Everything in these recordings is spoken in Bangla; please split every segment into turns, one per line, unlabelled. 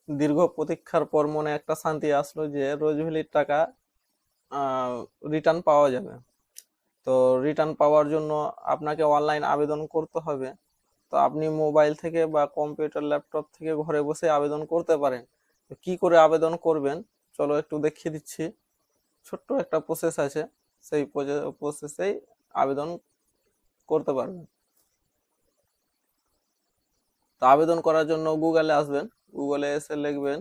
দীর্ঘ প্রতীক্ষার পর মনে একটা শান্তি আসলো যে রোজ ভ্যালির টাকা রিটার্ন পাওয়া যাবে। তো রিটার্ন পাওয়ার জন্য আপনাকে অনলাইন আবেদন করতে হবে। তো আপনি মোবাইল থেকে বা কম্পিউটার ল্যাপটপ থেকে ঘরে বসে আবেদন করতে পারেন। তো কি করে আবেদন করবেন চলো একটু দেখিয়ে দিচ্ছি। ছোট্ট একটা প্রসেস আছে, সেই প্রসেসেই আবেদন করতে পারবেন। তো আবেদন করার জন্য গুগলে আসবেন, গুগলে এসে লিখবেন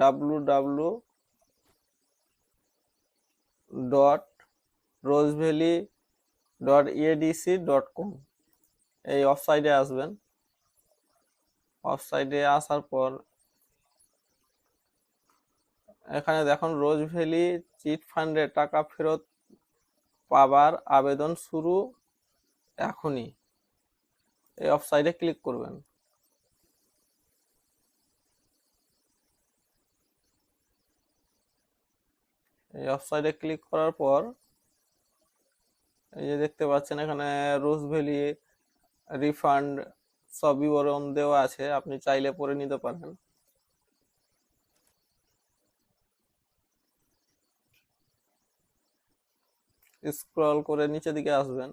www.rosevalley.edc.com। এই ওয়েবসাইটে আসবেন। ওয়েবসাইটে আসার পর এখানে দেখুন রোজ ভ্যালি চিট ফান্ডে টাকা ফেরত পাবার আবেদন শুরু এখনই। এই ওয়েবসাইটে ক্লিক করবেন। এই ওয়েবসাইটে ক্লিক করার পর এই যে দেখতে পাচ্ছেন এখানে রোজ ভ্যালি রিফান্ড সব বিবরণ দেওয়া আছে, আপনি চাইলে পড়ে নিতে পারেন। স্ক্রল করে নিচে দিকে আসবেন।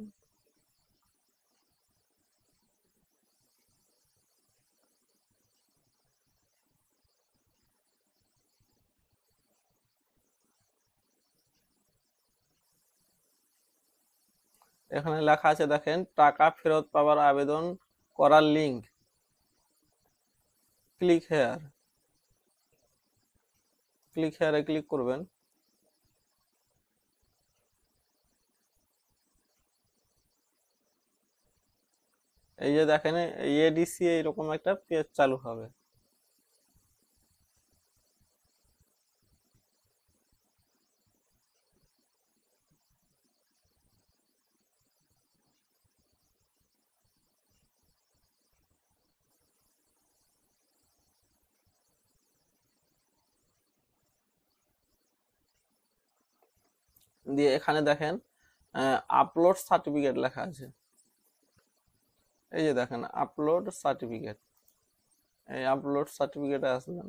এখানে লেখা আছে দেখেন টাকা ফেরত পাবার আবেদন করার লিঙ্ক, ক্লিক হেয়ার। ক্লিক হেয়ারে ক্লিক করবেন। এই যে দেখেন এডিসি এইরকম একটা পেজ চালু হবে। দিয়ে এখানে দেখেন আপলোড সার্টিফিকেট লেখা আছে। এই যে দেখেন আপলোড সার্টিফিকেট, এই আপলোড সার্টিফিকেটে আসবেন।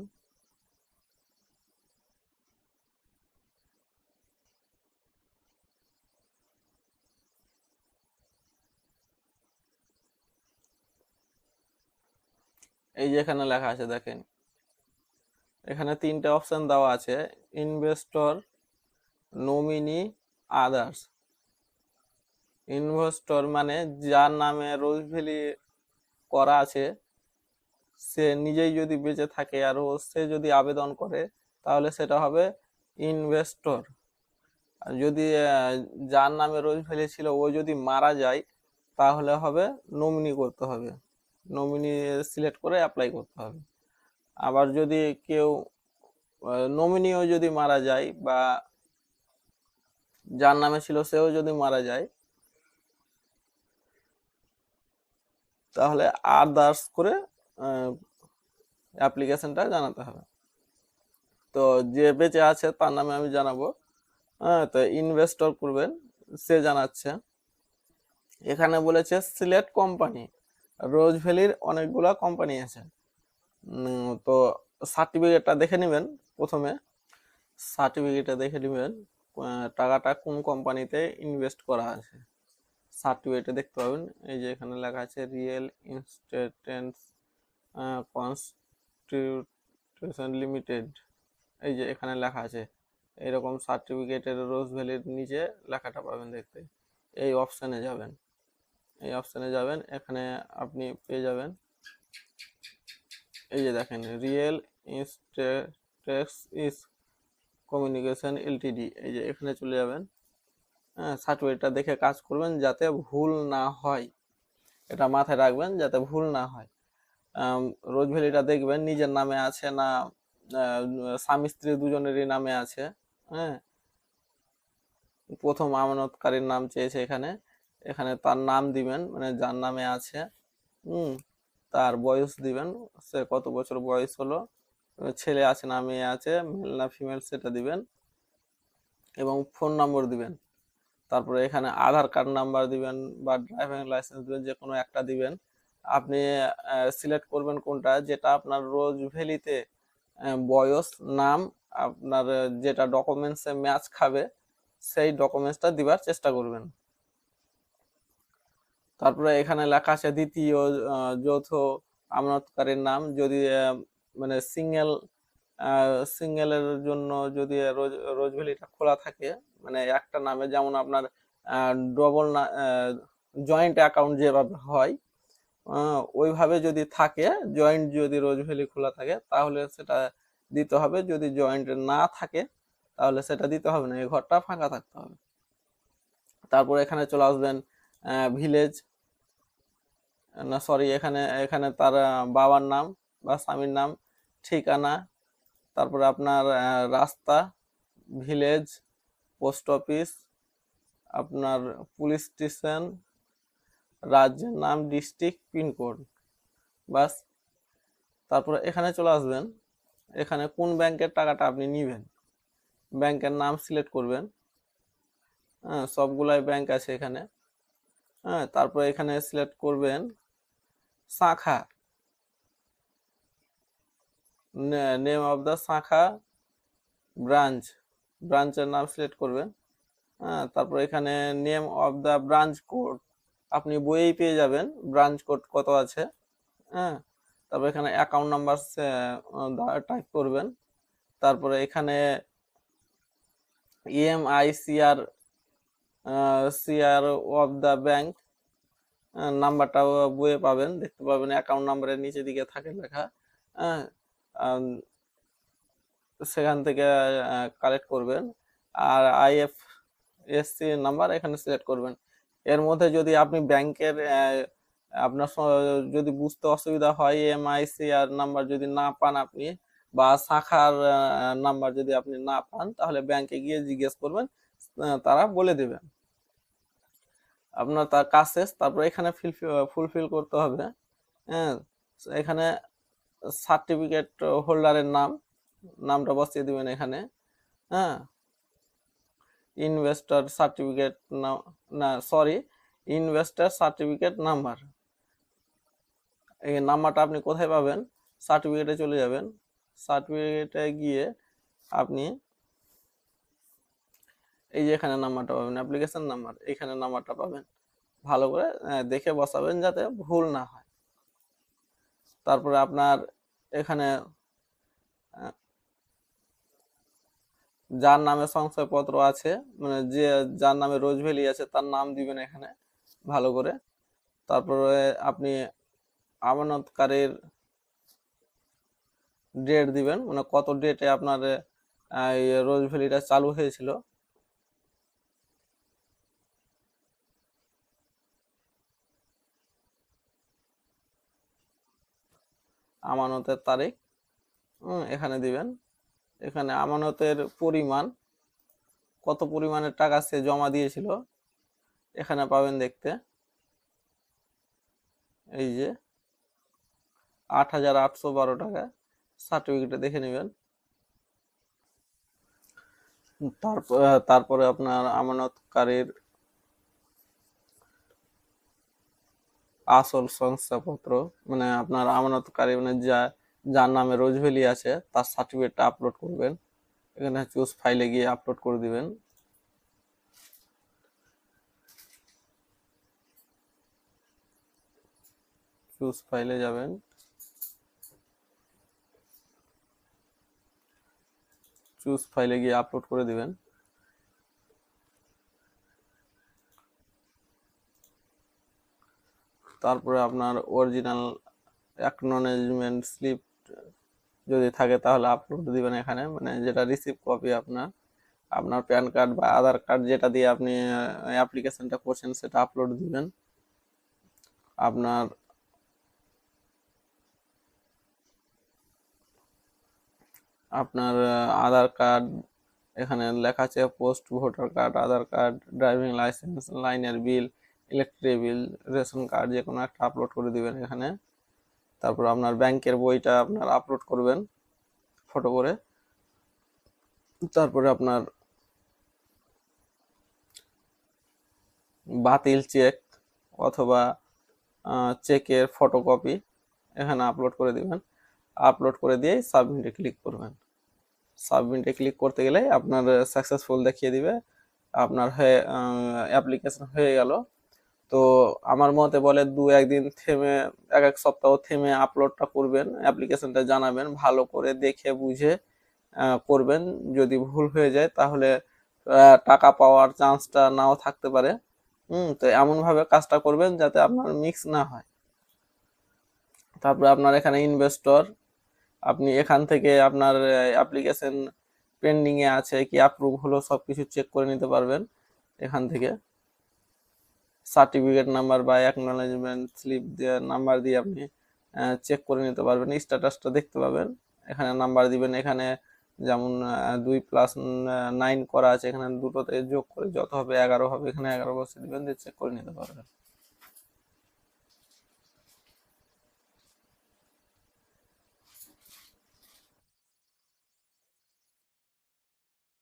এই যে এখানে লেখা আছে দেখেন, এখানে তিনটে অপশন দেওয়া আছে, ইনভেস্টর, নমিনি, আদার্স। ইনভেস্টর মানে যার নামে রোজ ভ্যালি করা আছে সে নিজেই যদি বেঁচে থাকে আর সে যদি আবেদন করে তাহলে সেটা হবে ইনভেস্টর। আর যদি যার নামে রোজ ভ্যালি ছিল ও যদি মারা যায় তাহলে হবে নমিনি করতে হবে, নমিনি সিলেক্ট করে অ্যাপ্লাই করতে হবে। আবার যদি কেউ নমিনিও যদি মারা যায় বা যার নামে ছিল সেও যদি মারা যায় তাহলে আদার্স করে অ্যাপ্লিকেশনটা জানাতে হবে। তো যে বেঁচে আছে তার নামে আমি জানাবো। হ্যাঁ, তো ইনভেস্টর করবেন, সে জানাচ্ছে। এখানে বলেছে সিলেক্ট কোম্পানি, রোজ ভ্যালির অনেকগুলা কোম্পানি আছে। তো সার্টিফিকেটটা দেখে নেবেন। প্রথমে সার্টিফিকেটটা দেখে নেবেন টাকাটা কোন কোম্পানিতে ইনভেস্ট করা আছে। সার্টিফিকেটে দেখতে পাবেন এই যে এখানে লেখা আছে রিয়েল ইনস্টেটেন্স কনস্টিটিউশন লিমিটেড। এই যে এখানে লেখা আছে এরকম সার্টিফিকেটের রোজ ভ্যালির নিচে লেখাটা পাবেন দেখতে। এই অপশানে যাবেন, এই অপশানে যাবেন, এখানে আপনি পেয়ে যাবেন এই যে দেখেন রিয়েল ইনস্টেটেন্স ইস কমিউনিকেশন এলটিডি। এই যে এখানে চলে যাবেন। হ্যাঁ, সার্টিফিকেটটা দেখে কাজ করবেন যাতে ভুল না হয়, এটা মাথায় রাখবেন যাতে ভুল না হয়। রোজ ভ্যালিটা দেখবেন নিজের নামে আছে না স্বামী স্ত্রী দুজনেরই নামে আছে। হ্যাঁ, প্রথম আমানতকারীর নাম চেয়েছে এখানে, এখানে তার নাম দিবেন মানে যার নামে আছে। তার বয়স দিবেন, সে কত বছর বয়স হলো, ছেলে আছে না মেয়ে আছে, মেল না ফিমেল সেটা দিবেন, এবং ফোন নম্বর দিবেন। তারপরে এখানে আধার কার্ড নাম্বার দিবেন বা ড্রাইভিং লাইসেন্স দিবেন, যে কোনো একটা দিবেন। আপনি সিলেক্ট করবেন কোনটা, যেটা আপনার রোজ ভ্যালিতে বয়স, নাম, আপনার যেটা ডকুমেন্টসে ম্যাচ খাবে সেই ডকুমেন্টসটা দিবার চেষ্টা করবেন। তারপরে এখানে লেখা আছে দ্বিতীয় যৌথ আমানতকারীর নাম, যদি মানে সিঙ্গেলের জন্য যদি রোজ ভ্যালিটা খোলা থাকে, মানে একটা নামে, যেমন আপনার ডবল না, জয়েন্ট অ্যাকাউন্ট যেভাবে হয় ওইভাবে যদি থাকে, জয়েন্ট যদি রোজ ভ্যালি খোলা থাকে তাহলে সেটা দিতে হবে, যদি জয়েন্ট না থাকে তাহলে সেটা দিতে হবে না, এই ঘরটা ফাঁকা থাকতে হবে। তারপর এখানে চলে আসবেন ভিলেজ, না সরি, এখানে এখানে তার বাবার নাম বা স্বামীর নাম, ঠিকানা, তারপরে আপনার রাস্তা, ভিলেজ, পোস্ট অফিস, আপনার পুলিশ স্টেশন, রাজ্যের নাম, ডিস্ট্রিক্ট, পিনকোড, বাস। তারপরে এখানে চলে আসবেন, এখানে কোন ব্যাংকের টাকাটা আপনি নিবেন, ব্যাংকের নাম সিলেক্ট করবেন। হ্যাঁ, সবগুলাই ব্যাংক আছে এখানে। হ্যাঁ, তারপরে এখানে সিলেক্ট করবেন শাখা, নেম অফ দ্য শাখা, ব্রাঞ্চের নাম সিলেক্ট করবেন। হ্যাঁ, তারপর এখানে name of the branch code, আপনি বইয়েই পেয়ে যাবেন ব্রাঞ্চ কোড কত আছে। হ্যাঁ, তারপর এখানে অ্যাকাউন্ট নাম্বার টাইপ করবেন। তারপরে এখানে EMICR অফ দ্য ব্যাংক নাম্বারটা বইয়ে পাবেন, দেখতে পাবেন অ্যাকাউন্ট নাম্বারের নিচের দিকে থাকে লেখা। হ্যাঁ, সেখান থেকে কালেক্ট করবেন। আর IFSC নাম্বার এখানে সিলেক্ট করবেন। এর মধ্যে যদি আপনি ব্যাংকের আপনার যদি বুঝতে অসুবিধা হয়, EMICR নাম্বার যদি না পান আপনি, বা শাখার নাম্বার যদি আপনি না পান, তাহলে ব্যাংকে গিয়ে জিজ্ঞেস করবেন, তারা বলে দেবেন। আপনার তার কাজ শেষ। তারপর এখানে ফুলফিল করতে হবে। হ্যাঁ, এখানে সার্টিফিকেট হোল্ডারের নামটা বসিয়ে দিবেন এখানে। হ্যাঁ, ইনভেস্টর সার্টিফিকেট, না সরি, ইনভেস্টর সার্টিফিকেট নাম্বার, এই নাম্বারটা আপনি কোথায় পাবেন, সার্টিফিকেটে চলে যাবেন। সার্টিফিকেটে গিয়ে আপনি এই যে এখানে নাম্বারটা পাবেন, অ্যাপ্লিকেশন নাম্বার, এখানে নাম্বারটা পাবেন, ভালো করে দেখে বসাবেন যাতে ভুল না হয়। তারপরে আপনার এখানে যার নামে সংশয়পত্র আছে, মানে যার নামে রোজ ভ্যালি আছে তার নাম দিবেন এখানে ভালো করে। তারপরে আপনি আমানতকারীর ডেট দিবেন, মানে কত ডেটে আপনার রোজ ভ্যালিটা চালু হয়েছিল। আমানতের তারিখ এখানে দিবেন। এখানে আমানতের পরিমাণ, কত পরিমাণের টাকা সে জমা দিয়েছিল এখানে পাবেন দেখতে, এই যে 8,812 টাকা, সার্টিফিকেটে দেখে নেবেন। তারপরে আপনার আমানতকারীর আসল শংসাপত্র, মানে আপনার আমানতকারী, মানে যার নামে রোজ ভ্যালি আছে তার সার্টিফিকেটটা আপলোড করবেন। এখানে চুজ ফাইলে গিয়ে আপলোড করে দিবেন। চুজ ফাইলে যাবেন, চুজ ফাইলে গিয়ে আপলোড করে দিবেন। তারপরে আপনার অরিজিনাল অ্যাকনলেজমেন্ট স্লিপ যদি থাকে তাহলে আপলোড দিবেন এখানে, মানে যেটা রিসিভ কপি আপনার, আপনার প্যান কার্ড বা আধার কার্ড যেটা দিয়ে আপনি অ্যাপ্লিকেশনটা করছেন সেটা আপলোড দিবেন। আপনার আপনার আধার কার্ড, এখানে লেখা আছে পোস্ট ভোটার কার্ড, আধার কার্ড, ড্রাইভিং লাইসেন্স, লাইনের বিল, ইলেকট্রিক বিল, রেশন কার্ড, যে কোনো একটা আপলোড করে দিবেন এখানে। তারপর আপনার ব্যাংকের বইটা আপনার আপলোড করবেন ফটো করে। তারপরে আপনার বাতিল চেক অথবা চেকের ফটোকপি এখানে আপলোড করে দিবেন। আপলোড করে দিয়ে সাবমিটে ক্লিক করবেন। সাবমিটে ক্লিক করতে গেলে আপনার সাকসেসফুল দেখিয়ে দিবে, আপনার হয়ে অ্যাপ্লিকেশন হয়ে গেল। তো আমার মতে বলে 2-1 দিন থেমে, 1 সপ্তাহ থেমে আপলোডটা করবেন, অ্যাপ্লিকেশনটা জানাবেন, ভালো করে দেখে বুঝে করবেন। যদি ভুল হয়ে যায় তাহলে টাকা পাওয়ার চান্সটা নাও থাকতে পারে। তো এমনভাবে কাজটা করবেন যাতে আপনার মিক্স না হয়। তারপরে আপনার এখানে ইনভেস্টর, আপনি এখান থেকে আপনার অ্যাপ্লিকেশন পেন্ডিং এ আছে কি অ্যাপ্রুভ হলো সবকিছু চেক করে নিতে পারবেন। এখান থেকে সার্টিফিকেট নাম্বার বা অ্যাকনলেজমেন্ট স্লিপ নাম্বার দিয়ে আপনি চেক করে নিতে পারবেন, স্ট্যাটাসটা দেখতে পাবেন। এখানে নাম্বার দিবেন, এখানে যেমন 2+9 করা আছে, এখানে দুটোতে যোগ করে যত হবে 11 হবে, এখানে 11 বসে দিবেন দিয়ে চেক করে নিতে পারবেন।